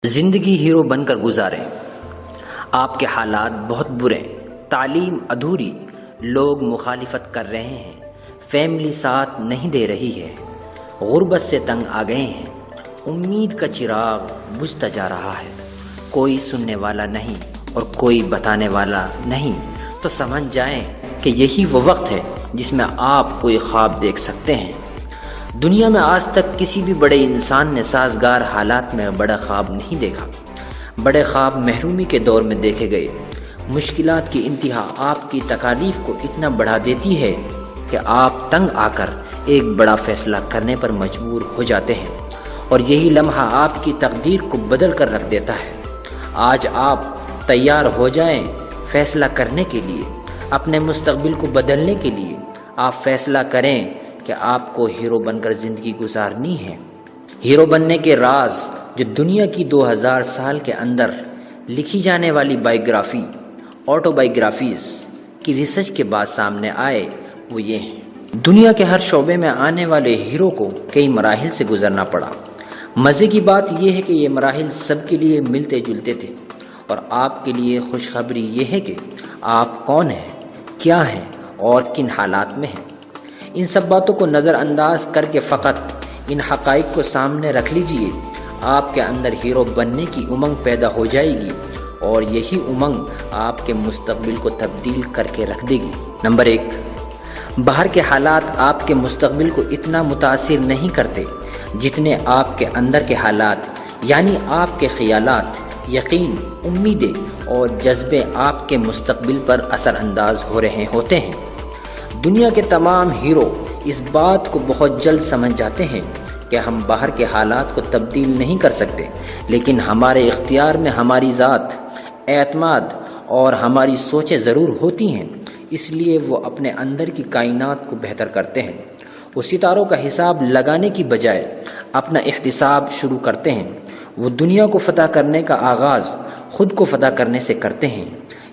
زندگی ہیرو بن کر گزاریں۔ آپ کے حالات بہت برے، تعلیم ادھوری، لوگ مخالفت کر رہے ہیں، فیملی ساتھ نہیں دے رہی ہے، غربت سے تنگ آ گئے ہیں، امید کا چراغ بجھتا جا رہا ہے، کوئی سننے والا نہیں اور کوئی بتانے والا نہیں، تو سمجھ جائیں کہ یہی وہ وقت ہے جس میں آپ کوئی خواب دیکھ سکتے ہیں۔ دنیا میں آج تک کسی بھی بڑے انسان نے سازگار حالات میں بڑا خواب نہیں دیکھا۔ بڑے خواب محرومی کے دور میں دیکھے گئے۔ مشکلات کی انتہا آپ کی تکالیف کو اتنا بڑھا دیتی ہے کہ آپ تنگ آ کر ایک بڑا فیصلہ کرنے پر مجبور ہو جاتے ہیں، اور یہی لمحہ آپ کی تقدیر کو بدل کر رکھ دیتا ہے۔ آج آپ تیار ہو جائیں فیصلہ کرنے کے لیے، اپنے مستقبل کو بدلنے کے لیے۔ آپ فیصلہ کریں کہ آپ کو ہیرو بن کر زندگی گزارنی ہے۔ ہیرو بننے کے راز جو دنیا کی 2000 سال کے اندر لکھی جانے والی بائیوگرافی، آٹو بائیوگرافیز کی ریسرچ کے بعد سامنے آئے، وہ یہ ہیں۔ دنیا کے ہر شعبے میں آنے والے ہیرو کو کئی مراحل سے گزرنا پڑا۔ مزے کی بات یہ ہے کہ یہ مراحل سب کے لیے ملتے جلتے تھے، اور آپ کے لیے خوشخبری یہ ہے کہ آپ کون ہیں، کیا ہیں اور کن حالات میں ہیں۔ ان سب باتوں کو نظر انداز کر کے فقط ان حقائق کو سامنے رکھ لیجئے، آپ کے اندر ہیرو بننے کی امنگ پیدا ہو جائے گی، اور یہی امنگ آپ کے مستقبل کو تبدیل کر کے رکھ دے گی۔ نمبر 1، باہر کے حالات آپ کے مستقبل کو اتنا متاثر نہیں کرتے جتنے آپ کے اندر کے حالات، یعنی آپ کے خیالات، یقین، امیدیں اور جذبے آپ کے مستقبل پر اثر انداز ہو رہے ہوتے ہیں۔ دنیا کے تمام ہیرو اس بات کو بہت جلد سمجھ جاتے ہیں کہ ہم باہر کے حالات کو تبدیل نہیں کر سکتے، لیکن ہمارے اختیار میں ہماری ذات، اعتماد اور ہماری سوچیں ضرور ہوتی ہیں۔ اس لیے وہ اپنے اندر کی کائنات کو بہتر کرتے ہیں۔ وہ ستاروں کا حساب لگانے کی بجائے اپنا احتساب شروع کرتے ہیں۔ وہ دنیا کو فتح کرنے کا آغاز خود کو فتح کرنے سے کرتے ہیں۔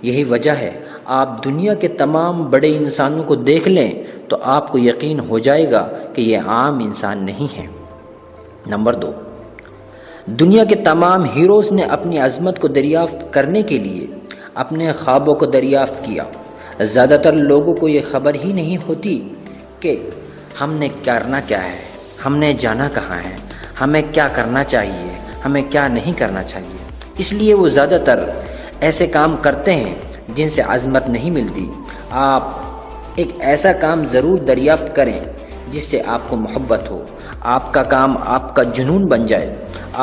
یہی وجہ ہے آپ دنیا کے تمام بڑے انسانوں کو دیکھ لیں تو آپ کو یقین ہو جائے گا کہ یہ عام انسان نہیں ہے۔ نمبر 2، دنیا کے تمام ہیروز نے اپنی عظمت کو دریافت کرنے کے لیے اپنے خوابوں کو دریافت کیا۔ زیادہ تر لوگوں کو یہ خبر ہی نہیں ہوتی کہ ہم نے کرنا کیا ہے، ہم نے جانا کہاں ہے، ہمیں کیا کرنا چاہیے، ہمیں کیا نہیں کرنا چاہیے۔ اس لیے وہ زیادہ تر ایسے کام کرتے ہیں جن سے عظمت نہیں ملتی۔ آپ ایک ایسا کام ضرور دریافت کریں جس سے آپ کو محبت ہو، آپ کا کام آپ کا جنون بن جائے،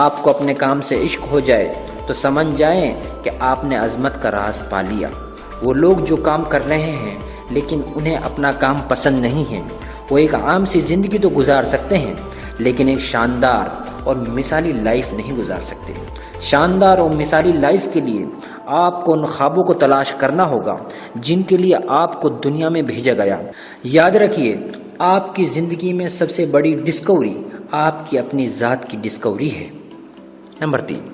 آپ کو اپنے کام سے عشق ہو جائے، تو سمجھ جائیں کہ آپ نے عظمت کا راز پا لیا۔ وہ لوگ جو کام کر رہے ہیں لیکن انہیں اپنا کام پسند نہیں ہے، وہ ایک عام سی زندگی تو گزار سکتے ہیں لیکن ایک شاندار اور مثالی لائف نہیں گزار سکتے۔ شاندار اور مثالی لائف کے لیے آپ کو ان خوابوں کو تلاش کرنا ہوگا جن کے لیے آپ کو دنیا میں بھیجا گیا۔ یاد رکھیے، آپ کی زندگی میں سب سے بڑی ڈسکوری آپ کی اپنی ذات کی ڈسکوری ہے۔ نمبر 3،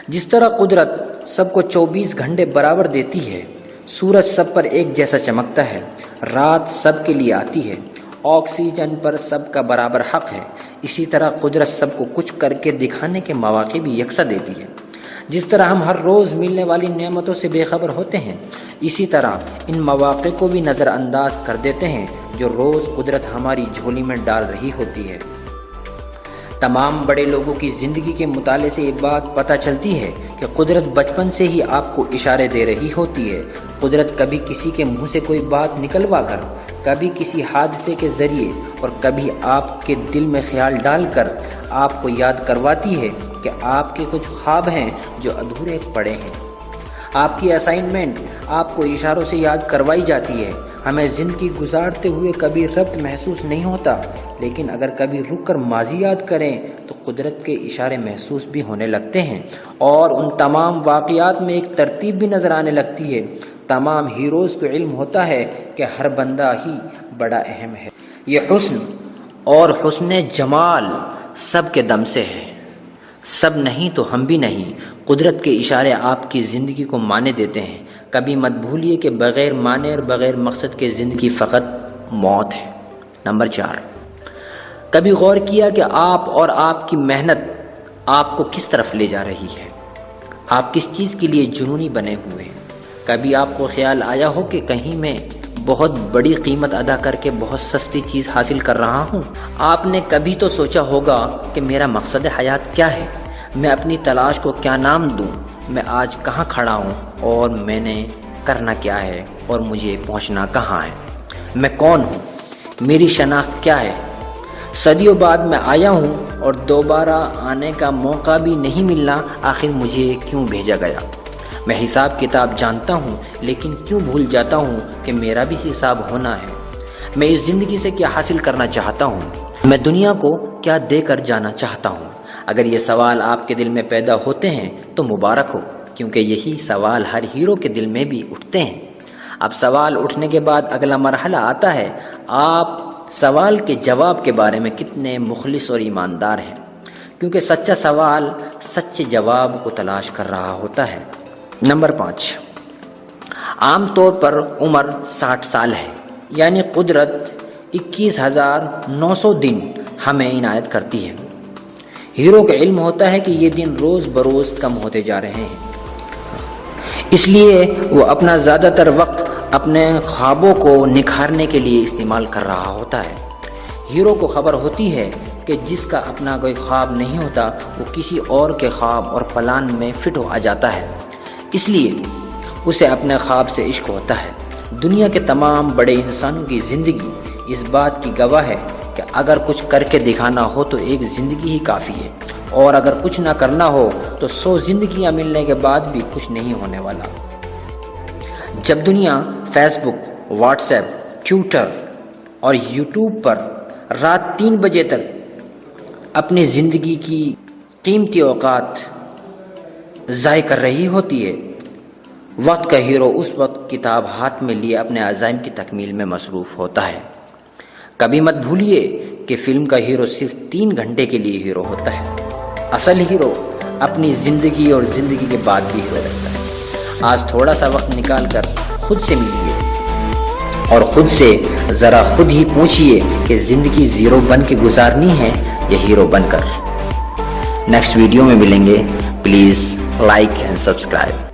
جس طرح قدرت سب کو 24 گھنٹے برابر دیتی ہے، سورج سب پر ایک جیسا چمکتا ہے، رات سب کے لیے آتی ہے، آکسیجن پر سب کا برابر حق ہے، اسی طرح قدرت سب کو کچھ کر کے دکھانے کے مواقع بھی یکساں دیتی ہے۔ جس طرح ہم ہر روز ملنے والی نعمتوں سے بے خبر ہوتے ہیں، اسی طرح ان مواقع کو بھی نظر انداز کر دیتے ہیں جو روز قدرت ہماری جھولی میں ڈال رہی ہوتی ہے۔ تمام بڑے لوگوں کی زندگی کے مطالعے سے یہ بات پتہ چلتی ہے کہ قدرت بچپن سے ہی آپ کو اشارے دے رہی ہوتی ہے۔ قدرت کبھی کسی کے منہ سے کوئی بات نکلوا کر، کبھی کسی حادثے کے ذریعے اور کبھی آپ کے دل میں خیال ڈال کر آپ کو یاد کرواتی ہے کہ آپ کے کچھ خواب ہیں جو ادھورے پڑے ہیں۔ آپ کی اسائنمنٹ آپ کو اشاروں سے یاد کروائی جاتی ہے۔ ہمیں زندگی گزارتے ہوئے کبھی ربط محسوس نہیں ہوتا، لیکن اگر کبھی رک کر ماضی یاد کریں تو قدرت کے اشارے محسوس بھی ہونے لگتے ہیں، اور ان تمام واقعات میں ایک ترتیب بھی نظر آنے لگتی ہے۔ تمام ہیروز کو علم ہوتا ہے کہ ہر بندہ ہی بڑا اہم ہے۔ یہ حسن اور حسن جمال سب کے دم سے ہے، سب نہیں تو ہم بھی نہیں۔ قدرت کے اشارے آپ کی زندگی کو معنی دیتے ہیں۔ کبھی مت بھولیے کہ بغیر معنی اور بغیر مقصد کے زندگی فقط موت ہے۔ نمبر 4، کبھی غور کیا کہ آپ اور آپ کی محنت آپ کو کس طرف لے جا رہی ہے؟ آپ کس چیز کے لیے جنونی بنے ہوئے ہیں؟ کبھی آپ کو خیال آیا ہو کہ کہیں میں بہت بڑی قیمت ادا کر کے بہت سستی چیز حاصل کر رہا ہوں؟ آپ نے کبھی تو سوچا ہوگا کہ میرا مقصد حیات کیا ہے؟ میں اپنی تلاش کو کیا نام دوں؟ میں آج کہاں کھڑا ہوں اور میں نے کرنا کیا ہے اور مجھے پہنچنا کہاں ہے؟ میں کون ہوں؟ میری شناخت کیا ہے؟ صدیوں بعد میں آیا ہوں اور دوبارہ آنے کا موقع بھی نہیں ملنا، آخر مجھے کیوں بھیجا گیا؟ میں حساب کتاب جانتا ہوں لیکن کیوں بھول جاتا ہوں کہ میرا بھی حساب ہونا ہے؟ میں اس زندگی سے کیا حاصل کرنا چاہتا ہوں؟ میں دنیا کو کیا دے کر جانا چاہتا ہوں؟ اگر یہ سوال آپ کے دل میں پیدا ہوتے ہیں تو مبارک ہو، کیونکہ یہی سوال ہر ہیرو کے دل میں بھی اٹھتے ہیں۔ اب سوال اٹھنے کے بعد اگلا مرحلہ آتا ہے، آپ سوال کے جواب کے بارے میں کتنے مخلص اور ایماندار ہیں، کیونکہ سچا سوال سچے جواب کو تلاش کر رہا ہوتا ہے۔ نمبر 5، عام طور پر عمر 60 سال ہے، یعنی قدرت 21,900 دن ہمیں عنایت کرتی ہے۔ ہیرو کا علم ہوتا ہے کہ یہ دن روز بروز کم ہوتے جا رہے ہیں، اس لیے وہ اپنا زیادہ تر وقت اپنے خوابوں کو نکھارنے کے لیے استعمال کر رہا ہوتا ہے۔ ہیرو کو خبر ہوتی ہے کہ جس کا اپنا کوئی خواب نہیں ہوتا وہ کسی اور کے خواب اور پلان میں فٹ آ جاتا ہے، اس لیے اسے اپنے خواب سے عشق ہوتا ہے۔ دنیا کے تمام بڑے انسانوں کی زندگی اس بات کی گواہ ہے کہ اگر کچھ کر کے دکھانا ہو تو ایک زندگی ہی کافی ہے، اور اگر کچھ نہ کرنا ہو تو 100 زندگیاں ملنے کے بعد بھی کچھ نہیں ہونے والا۔ جب دنیا فیس بک، واٹس ایپ، ٹویٹر اور یوٹیوب پر رات 3 بجے تک اپنی زندگی کی قیمتی اوقات ضائع کر رہی ہوتی ہے، وقت کا ہیرو اس وقت کتاب ہاتھ میں لیے اپنے عزائم کی تکمیل میں مصروف ہوتا ہے۔ کبھی مت بھولیے کہ فلم کا ہیرو صرف 3 گھنٹے کے لیے ہیرو ہوتا ہے، اصل ہیرو اپنی زندگی اور زندگی کے بعد بھی ہیرو رہتا ہے۔ آج تھوڑا سا وقت نکال کر خود سے ملیے اور خود سے ذرا خود ہی پوچھئے کہ زندگی زیرو بن کے گزارنی ہے یا ہیرو بن کر۔ نیکسٹ ویڈیو میں ملیں گے، پلیز لائک اینڈ سبسکرائب۔